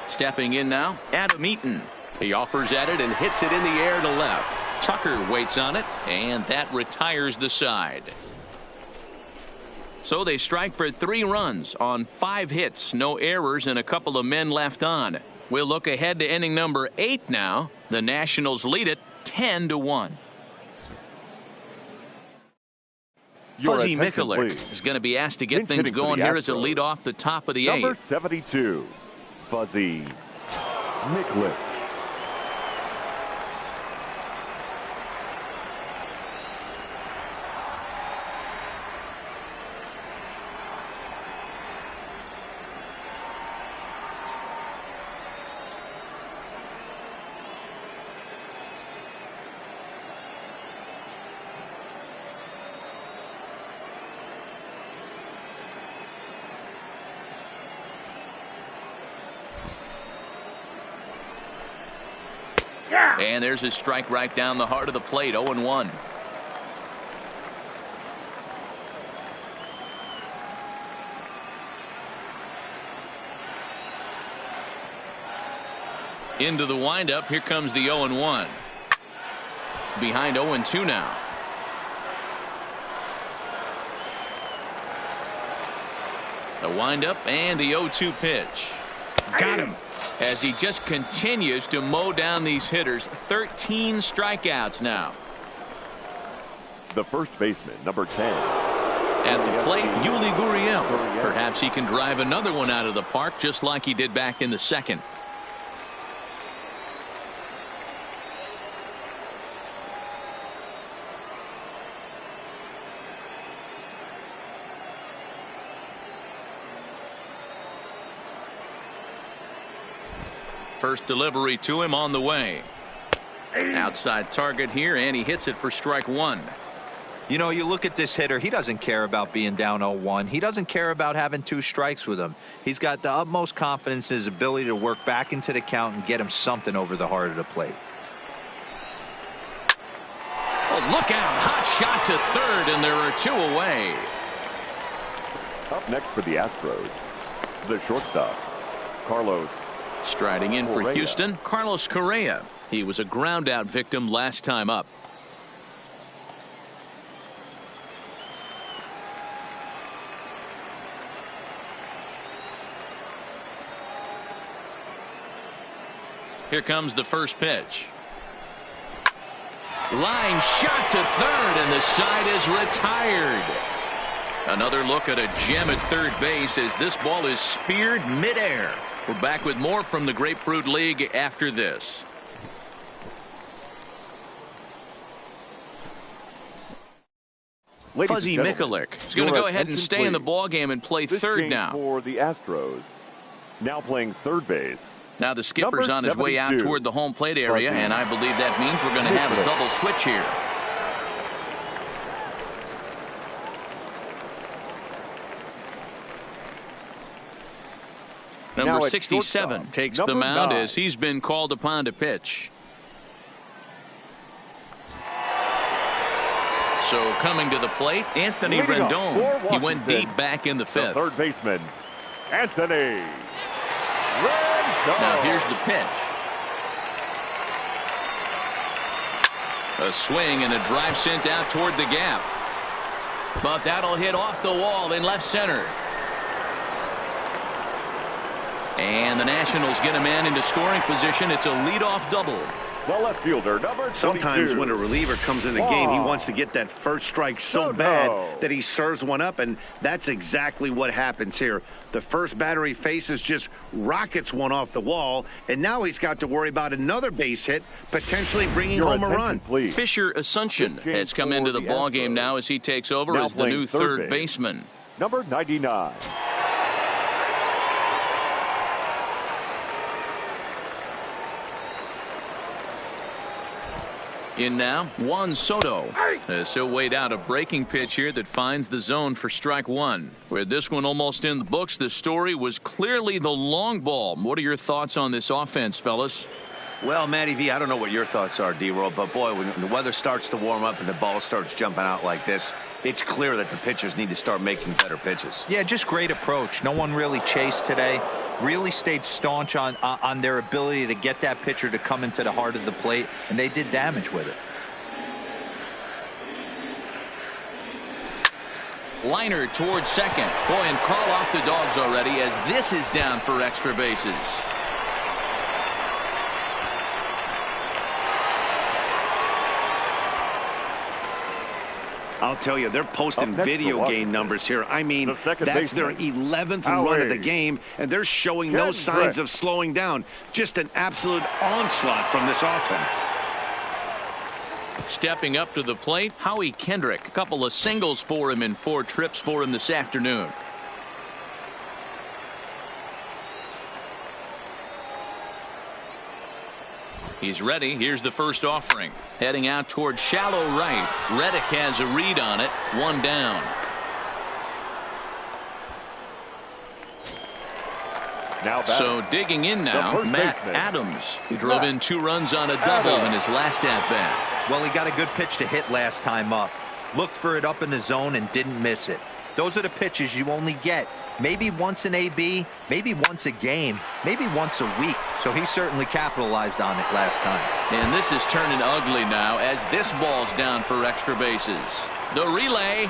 S1: Stepping in now, Adam Eaton. He offers at it and hits it in the air to left. Tucker waits on it, and that retires the side. So they strike for 3 runs on 5 hits, no errors, and a couple of men left on. We'll look ahead to inning number 8 now. The Nationals lead it 10-1. Fuzzy Mikulik is going to be asked to get things going here as a lead off the top of the 8th.
S4: Number 72, Fuzzy Mikulik.
S1: And there's a strike right down the heart of the plate, 0-1. Into the windup, here comes the 0-1. Behind 0-2 now. The windup and the 0-2 pitch. Got him. As he just continues to mow down these hitters. 13 strikeouts now.
S4: The first baseman, number 10.
S1: At the plate, Yuli Gurriel. Perhaps he can drive another one out of the park just like he did back in the second. First delivery to him on the way. Outside target here, and he hits it for strike 1.
S3: You know, you look at this hitter, he doesn't care about being down 0-1. He doesn't care about having 2 strikes with him. He's got the utmost confidence in his ability to work back into the count and get him something over the heart of the plate.
S1: Oh, look out. Hot shot to third, and there are 2 away.
S4: Up next for the Astros, the shortstop, Carlos.
S1: Striding in for
S4: Correa.
S1: Houston, Carlos Correa. He was a ground-out victim last time up. Here comes the first pitch. Line shot to third, and the side is retired. Another look at a gem at third base as this ball is speared midair. We're back with more from the Grapefruit League after this. Fuzzy Mikulik is going to go ahead and stay in the ball game and play third now.
S4: For the Astros, now playing third base.
S1: Now the skipper's on his way out toward the home plate area, and I believe that means we're going to have a double switch here. Number 67 takes the mound as he's been called upon to pitch. So coming to the plate, Anthony Rendon. He went deep back in the 5th.
S4: Third baseman, Anthony Rendon.
S1: Now here's the pitch. A swing and a drive sent out toward the gap. But that'll hit off the wall in left center. And the Nationals get a man into scoring position. It's a leadoff double.
S4: The left fielder, number 22.
S2: Sometimes when a reliever comes in the game, he wants to get that first strike so bad that he serves one up, and that's exactly what happens here. The first batter he faces just rockets one off the wall, and now he's got to worry about another base hit, potentially bringing home a run.
S4: Please.
S1: Fisher Asuncion has come into the ballgame now as he takes over as the new third baseman.
S4: Number 99.
S1: In now, Juan Soto. He'll wait out a breaking pitch here that finds the zone for strike one. With this one almost in the books, the story was clearly the long ball. What are your thoughts on this offense, fellas?
S2: Well, Matty V, I don't know what your thoughts are, D-Roll, but boy, when the weather starts to warm up and the ball starts jumping out like this, it's clear that the pitchers need to start making better pitches.
S3: Yeah, just great approach. No one really chased today. Really stayed staunch on their ability to get that pitcher to come into the heart of the plate, and they did damage with it.
S1: Liner towards second. Boy, and call off the dogs already as this is down for extra bases.
S2: I'll tell you, they're posting video game numbers here. I mean, that's their 11th run of the game, and they're showing no signs of slowing down. Just an absolute onslaught from this offense.
S1: Stepping up to the plate, Howie Kendrick. A couple of singles for him in 4 trips for him this afternoon. He's ready. Here's the first offering. Heading out towards shallow right. Reddick has a read on it. 1 down. So digging in now, Matt Adams. He drove in 2 runs on a double in his last at-bat.
S3: Well, he got a good pitch to hit last time up. Looked for it up in the zone and didn't miss it. Those are the pitches you only get maybe once an AB, maybe once a game, maybe once a week. So he certainly capitalized on it last time.
S1: And this is turning ugly now as this ball's down for extra bases. The relay.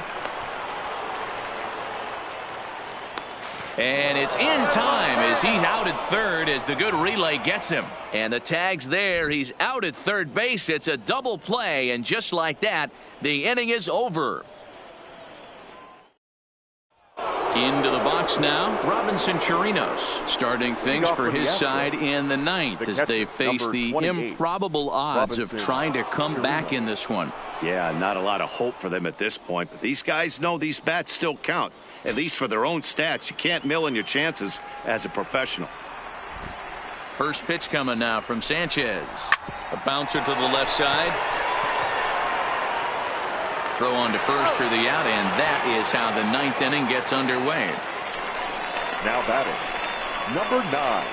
S1: And it's in time as he's out at third as the good relay gets him. And the tag's there. He's out at third base. It's a double play. And just like that, the inning is over. Into the box now, Robinson Chirinos starting things for his side in the ninth as they face the improbable odds of trying to come back in this one.
S2: Yeah, not a lot of hope for them at this point, but these guys know these bats still count, at least for their own stats. You can't mill in your chances as a professional.
S1: First pitch coming now from Sanchez. A bouncer to the left side. Throw on to first for the out, and that is how the 9th inning gets underway.
S4: Now batting, number 9.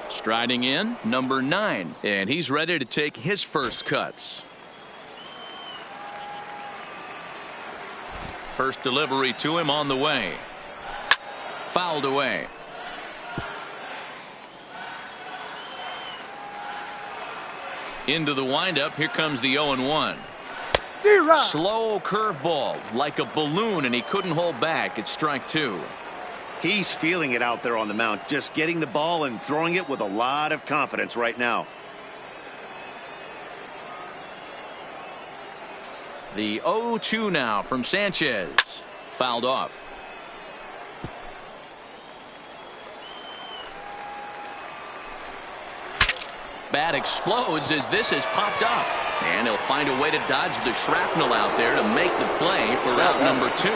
S1: Striding in, number 9, and he's ready to take his first cuts. First delivery to him on the way. Fouled away. Into the windup. Here comes the 0-1. Slow curveball like a balloon, and he couldn't hold back. It's strike 2.
S2: He's feeling it out there on the mound, just getting the ball and throwing it with a lot of confidence right now.
S1: The 0-2 now from Sanchez. Fouled off. Bat explodes as this is popped up. And he'll find a way to dodge the shrapnel out there to make the play for out number 2.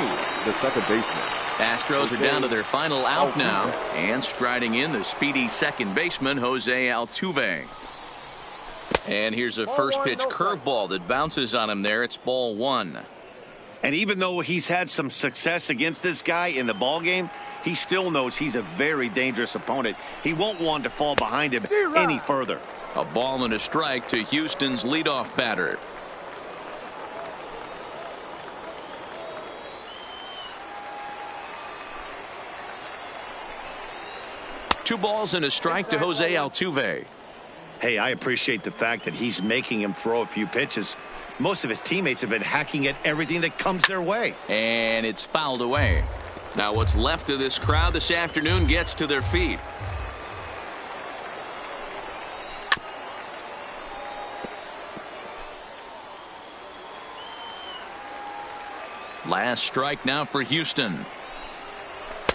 S4: The second baseman.
S1: Astros are down to their final out now. And striding in, the speedy second baseman, Jose Altuve. And here's a first pitch curveball that bounces on him there. It's ball 1.
S2: And even though he's had some success against this guy in the ball game, he still knows he's a very dangerous opponent. He won't want to fall behind him any further.
S1: A ball and a strike to Houston's leadoff batter. Two balls and a strike to Jose Altuve.
S2: Hey, I appreciate the fact that he's making him throw a few pitches. Most of his teammates have been hacking at everything that comes their way.
S1: And it's fouled away.
S5: Now what's left of this crowd this afternoon gets to their feet.
S1: Last strike now for Houston.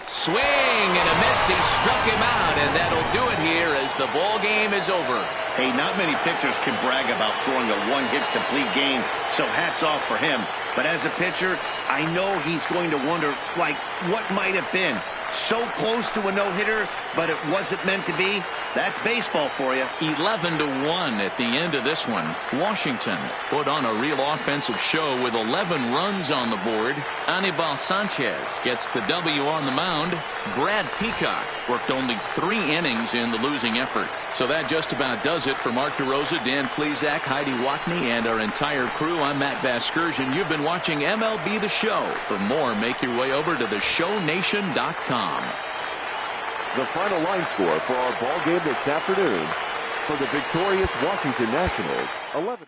S1: Swing and a miss. He struck him out, and that'll do it here as the ball game is over.
S2: Hey, not many pitchers can brag about throwing a one-hit complete game, so hats off for him. But as a pitcher, I know he's going to wonder, like, what might have been. So close to a no-hitter, but it wasn't meant to be. That's baseball for you.
S1: 11-1 at the end of this one. Washington put on a real offensive show with 11 runs on the board. Anibal Sanchez gets the W on the mound. Brad Peacock worked only 3 innings in the losing effort. So that just about does it for Mark DeRosa, Dan Klezak, Heidi Watney, and our entire crew. I'm Matt Vasgersian. You've been watching MLB The Show. For more, make your way over to theshownation.com.
S4: The final line score for our ball game this afternoon for the victorious Washington Nationals, 11.